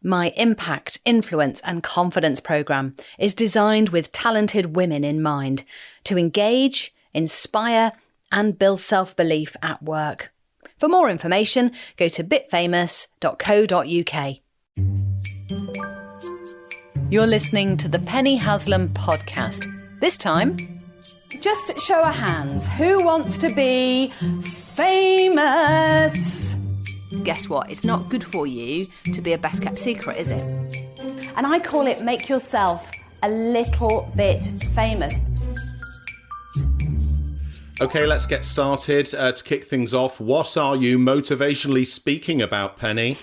My Impact, Influence and Confidence programme is designed with talented women in mind to engage, inspire and build self-belief at work. For more information, go to bitfamous.co.uk. You're listening to the Penny Haslam podcast. This time, just show of hands. Who wants to be famous? Guess what? It's not good for you to be a best kept secret, is it? And I call it make yourself a little bit famous. Okay, let's get started. To kick things off, what are you motivationally speaking about, Penny?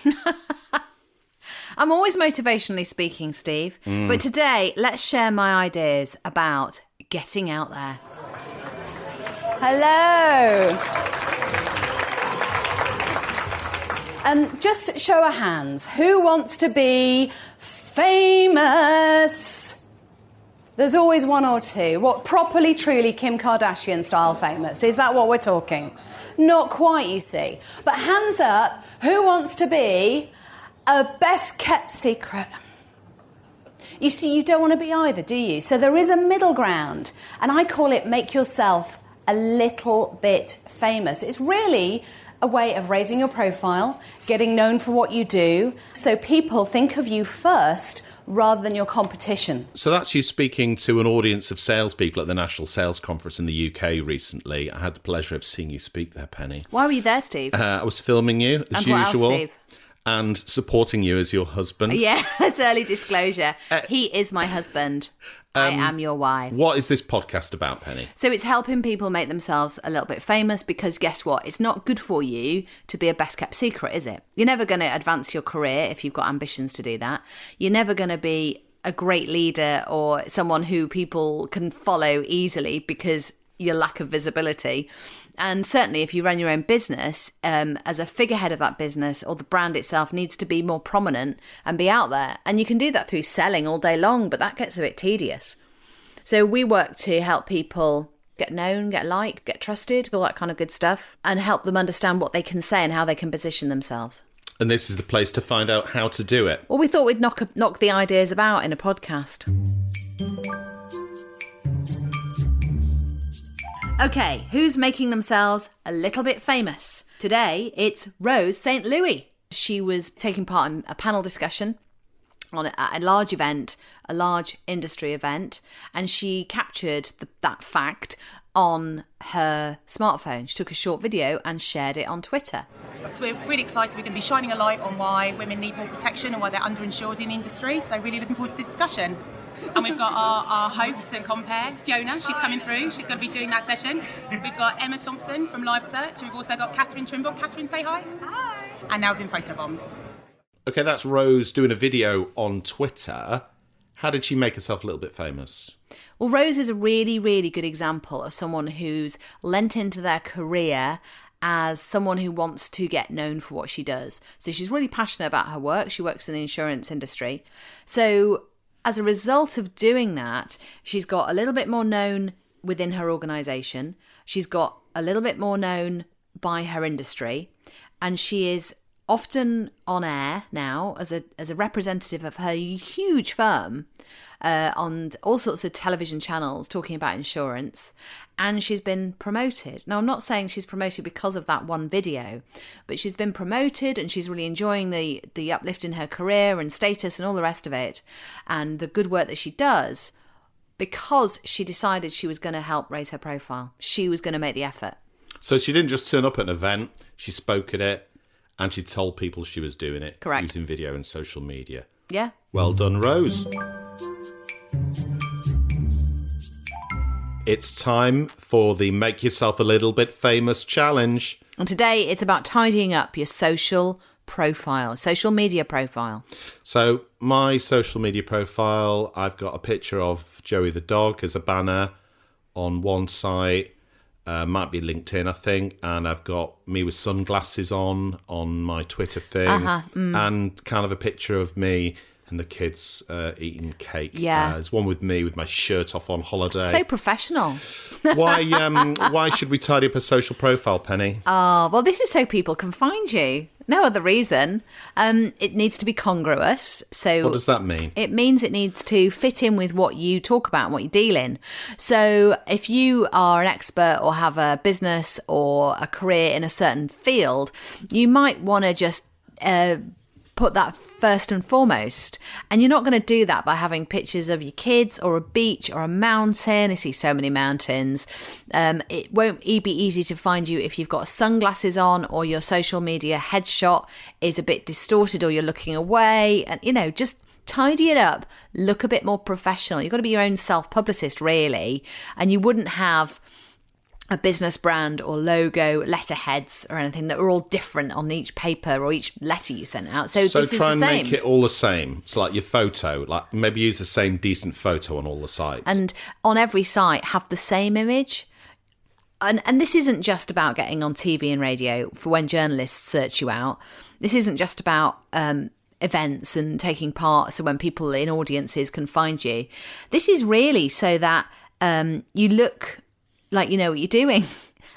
I'm always motivationally speaking, Steve. But today, let's share my ideas about getting out there. Hello. Just show of hands. Who wants to be famous? There's always one or two. What, properly, truly Kim Kardashian style famous? Is that what we're talking? Not quite, you see. But hands up, who wants to be a best kept secret? You see, you don't want to be either, do you? So there is a middle ground. And I call it make yourself a little bit famous. It's really a way of raising your profile, getting known for what you do, so people think of you first rather than your competition. So that's you speaking to an audience of salespeople at the National Sales Conference in the UK recently. I had the pleasure of seeing you speak there, Penny. Why were you there, Steve? I was filming you, as and usual. What else, Steve? And supporting you as your husband. Yeah, that's early disclosure. He is my husband. I am your wife. What is this podcast about, Penny? So it's helping people make themselves a little bit famous because guess what? It's not good for you to be a best kept secret, is it? You're never going to advance your career if you've got ambitions to do that. You're never going to be a great leader or someone who people can follow easily because your lack of visibility. And certainly if you run your own business, as a figurehead of that business, or the brand itself needs to be more prominent and be out there. And you can do that through selling all day long, but that gets a bit tedious. So we work to help people get known, get liked, get trusted, all that kind of good stuff, and help them understand what they can say and how they can position themselves. And this is the place to find out how to do it. Well, we thought we'd knock the ideas about in a podcast. Okay, who's making themselves a little bit famous? Today, it's Rose St. Louis. She was taking part in a panel discussion on a large event, a large industry event, and she captured that fact on her smartphone. She took a short video and shared it on Twitter. So we're really excited. We're going to be shining a light on why women need more protection and why they're underinsured in the industry. So really looking forward to the discussion. And we've got our host and compere, Fiona. She's coming through. She's going to be doing that session. We've got Emma Thompson from Live Search. And we've also got Catherine Trimble. Catherine, say hi. Hi. And now we've been photobombed. Okay, that's Rose doing a video on Twitter. How did she make herself a little bit famous? Well, Rose is a really, really good example of someone who's lent into their career as someone who wants to get known for what she does. So she's really passionate about her work. She works in the insurance industry. So as a result of doing that, she's got a little bit more known within her organisation. She's got a little bit more known by her industry. And she is often on air now as a representative of her huge firm on all sorts of television channels talking about insurance. And she's been promoted. Now, I'm not saying she's promoted because of that one video, but she's been promoted and she's really enjoying the uplift in her career and status and all the rest of it and the good work that she does because she decided she was going to help raise her profile. She was going to make the effort. So she didn't just turn up at an event, she spoke at it and she told people she was doing it. Correct. Using video and social media. Yeah. Well done, Rose. It's time for the Make Yourself a Little Bit Famous challenge. And today it's about tidying up your social profile, social media profile. So my social media profile, I've got a picture of Joey the dog as a banner on one site. Might be LinkedIn, I think. And I've got me with sunglasses on my Twitter thing. And kind of a picture of me and the kids eating cake. Yeah. There's one with me with my shirt off on holiday. So professional. Why should we tidy up a social profile, Penny? Oh, well, this is so people can find you. No other reason. It needs to be congruous. So What does that mean? It means it needs to fit in with what you talk about and what you deal in. So if you are an expert or have a business or a career in a certain field, you might want to just put that first and foremost. And you're not going to do that by having pictures of your kids or a beach or a mountain. I see so many mountains. It won't be easy to find you if you've got sunglasses on or your social media headshot is a bit distorted or you're looking away. And, just tidy it up. Look a bit more professional. You've got to be your own self-publicist, really. And you wouldn't have a business brand or logo, letterheads or anything that were all different on each paper or each letter you sent out. So this is try and the same. make it all the same. It's like your photo, like maybe use the same decent photo on all the sites. And on every site, have the same image. And this isn't just about getting on TV and radio for when journalists search you out. This isn't just about events and taking part so when people in audiences can find you. This is really so that you look like you know what you're doing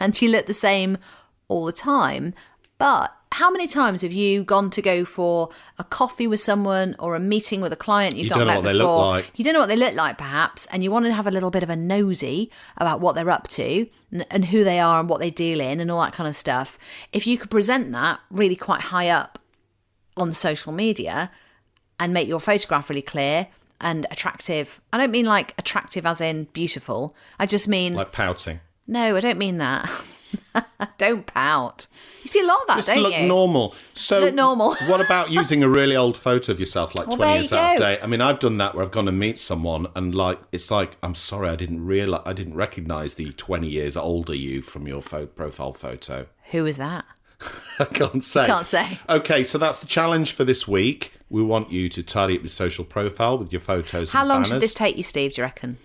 and you look the same all the time. But how many times have you gone to go for a coffee with someone or a meeting with a client you've not met before? You don't know what they look like. You don't know what they look like, perhaps, and you want to have a little bit of a nosy about what they're up to and who they are and what they deal in and all that kind of stuff. If you could present that really quite high up on social media and make your photograph really clear and attractive. I don't mean like attractive as in beautiful. I just mean... Like pouting. No, I don't mean that. Don't pout. You see a lot of that, Just don't look you? normal. So Look normal. What about using a really old photo of yourself, like 20 there years you out of go. date? I mean, I've done that where I've gone to meet someone and it's like, I'm sorry, I didn't recognise the 20 years older you from your profile photo. Who was that? I can't say. Can't say. Okay, so that's the challenge for this week. We want you to tidy up your social profile with your photos How and long banners. should this take you, Steve, do you reckon?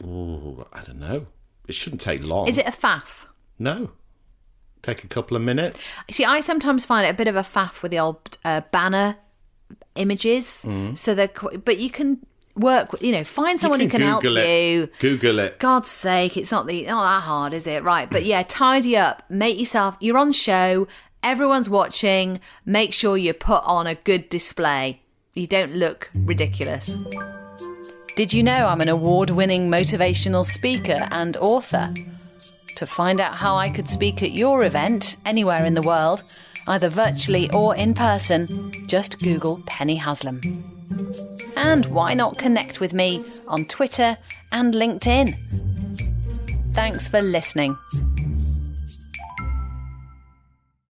Ooh, I don't know. It shouldn't take long. Is it a faff? No. Take a couple of minutes. See, I sometimes find it a bit of a faff with the old banner images. So but you can work, find someone who can help you. Google it. God's sake, it's not that hard, is it? Right. But yeah, tidy up, you're on show, everyone's watching, make sure you put on a good display. You don't look ridiculous. Did you know I'm an award-winning motivational speaker and author? To find out how I could speak at your event anywhere in the world, either virtually or in person, just Google Penny Haslam. And why not connect with me on Twitter and LinkedIn? Thanks for listening.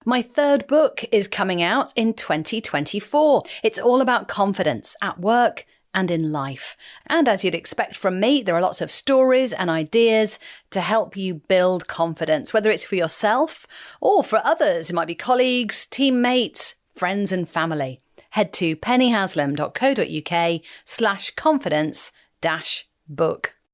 My third book is coming out in 2024. It's all about confidence at work and in life. And as you'd expect from me, there are lots of stories and ideas to help you build confidence, whether it's for yourself or for others. It might be colleagues, teammates, friends and family. Head to pennyhaslam.co.uk/confidence-book.